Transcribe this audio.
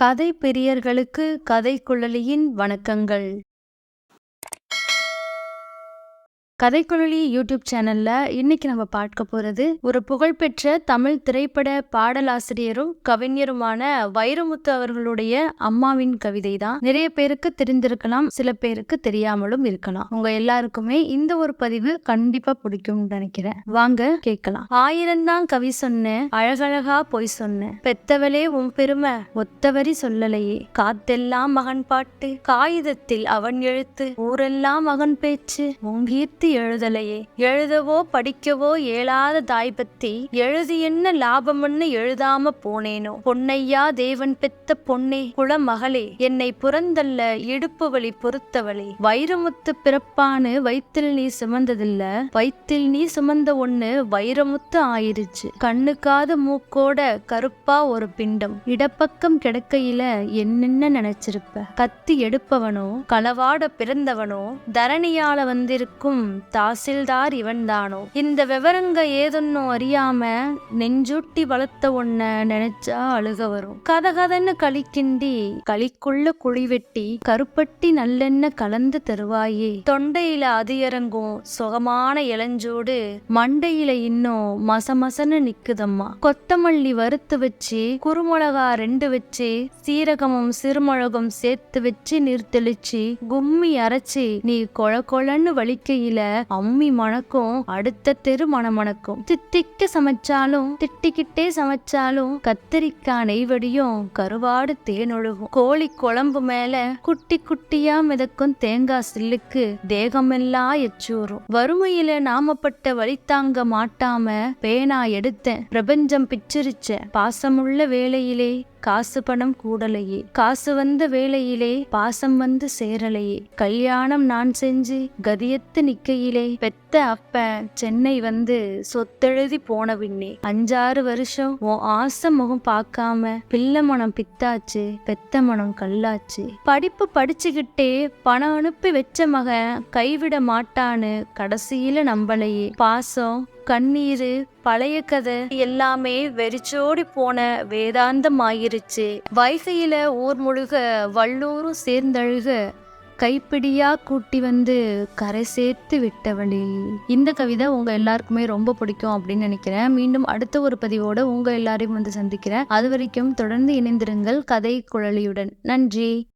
கதை பிரியர்களுக்கு கதைக்குழலியின் வணக்கங்கள். கதைக்குழலி யூடியூப் சேனல்ல இன்னைக்கு நம்ம பார்க்க போறது ஒரு புகழ்பெற்ற தமிழ் திரைப்பட பாடலாசிரியரும் கவிஞருமான வைரமுத்து அவர்களுடைய அம்மாவின் கவிதை தான். நிறைய பேருக்கு தெரிந்திருக்கலாம், சில பேருக்கு தெரியாமலும் இருக்கலாம். உங்க எல்லாருக்குமே இந்த ஒரு பதிவு கண்டிப்பா பிடிக்கும்னு நினைக்கிறேன். வாங்க கேட்கலாம். 1000 தான் கவி சொன்னேன், அழகழகா பொய் சொன்னேன், பெத்தவளே உன் பெருமை ஒத்தவரி சொல்லலையே, காத்தெல்லாம் மகன் பாட்டு காகிதத்தில் அவன் எழுத்து, ஊரெல்லாம் மகன் பேச்சு உங்கீர்த்தி எழுதலையே, எழுதவோ படிக்கவோ இயலாத தாய் பத்தி எழுதி என்ன லாபம்னு எழுதாம போனேனோ, பொன்னையா தேவன் பெத்த பொன்னே குளமகளே, என்னை புறந்தல்ல இடுப்பு வலி பொறுத்தவளே, வைரமுத்து பிறப்பான்னு வயிற்றில் நீ சுமந்ததில்ல, வயிற்றில் நீ சுமந்த ஒண்ணு வைரமுத்து ஆயிருச்சு, கண்ணுக்காத மூக்கோட கருப்பா ஒரு பிண்டம், இடப்பக்கம் கிடக்கையில என்னென்ன நினைச்சிருப்ப, கத்தி எடுப்பவனோ களவாட பிறந்தவனோ தரணியால வந்திருக்கும் தாசில்தார் இவன்தானோ, இந்த விவரங்க ஏதொன்னும் அறியாம நெஞ்சூட்டி வளர்த்த ஒன்ன நினைச்சா அழுக வரும், கதகதன்னு களிக்கிண்டி களிக்குள்ள குழி வெட்டி கருப்பட்டி நல்லெண்ணெய் கலந்து தருவாயே, தொண்டையில அது இறங்கும் சுகமான இளஞ்சூடு மண்டையில இன்னும் மசமசன்னு நிக்குதம்மா, கொத்தமல்லி வறுத்து வச்சு குறுமிளகா 2 வச்சு சீரகமும் சிறுமிளகும் சேர்த்து வச்சு நீர் தெளிச்சு கும்மி அரைச்சி நீ கொழ கொழன்னு வலிக்கையில அம்மி மணக்கும், அடுத்த தெரு மணக்கும், தித்திக்க சமைச்சாலும் திட்டிக்கிட்டே சமைச்சாலும் கத்திரிக்காய் நெய்வடியும் கருவாடு தேனொழுகும், கோழி குழம்பு மேல குட்டி குட்டியா மிதக்கும் தேங்காய் சில்லுக்கு தேகமெல்லாம் எச்சூரும், வறுமையில நாமப்பட்ட வலித்தாங்க மாட்டாம பேனா எடுத்தேன், பிரபஞ்சம் பிச்சிருச்ச பாசமுள்ள வேளையிலே காசு பணம் கூடலையே, காசு வந்த வேளையிலே பாசம் வந்து சேரலையே, கல்யாணம் நான் செஞ்சு கதியத்து நிக்கையிலே பெத்த அப்ப சென்னை வந்து சொத்தெழுதி போன பின்னே 5-6 வருஷம் உன் ஆசை முகம் பார்க்காம பிள்ளை மனம் பித்தாச்சு பெத்த மனம் கல்லாச்சு, படிப்பு படிச்சுக்கிட்டே பணம் அனுப்பி வச்ச மகன் கைவிட மாட்டான்னு கடைசியில நம்பலையே, பாசம் கண்ணீரு பழைய கதை எல்லாமே வெறிச்சோடி போன வேதாந்தம் ஆயிருச்சு, வைகையில ஊர் முழுக வள்ளூரும் சேர்ந்தழுக கைப்பிடியா கூட்டி வந்து கரை சேர்த்து விட்டவளே. இந்த கவிதை உங்க எல்லாருக்குமே ரொம்ப பிடிக்கும் அப்படின்னு நினைக்கிறேன். மீண்டும் அடுத்த ஒரு பதிவோட உங்க எல்லாரையும் வந்து சந்திக்கிறேன். அது வரைக்கும் தொடர்ந்து இணைந்திருங்கள் கதை குழலியுடன். நன்றி.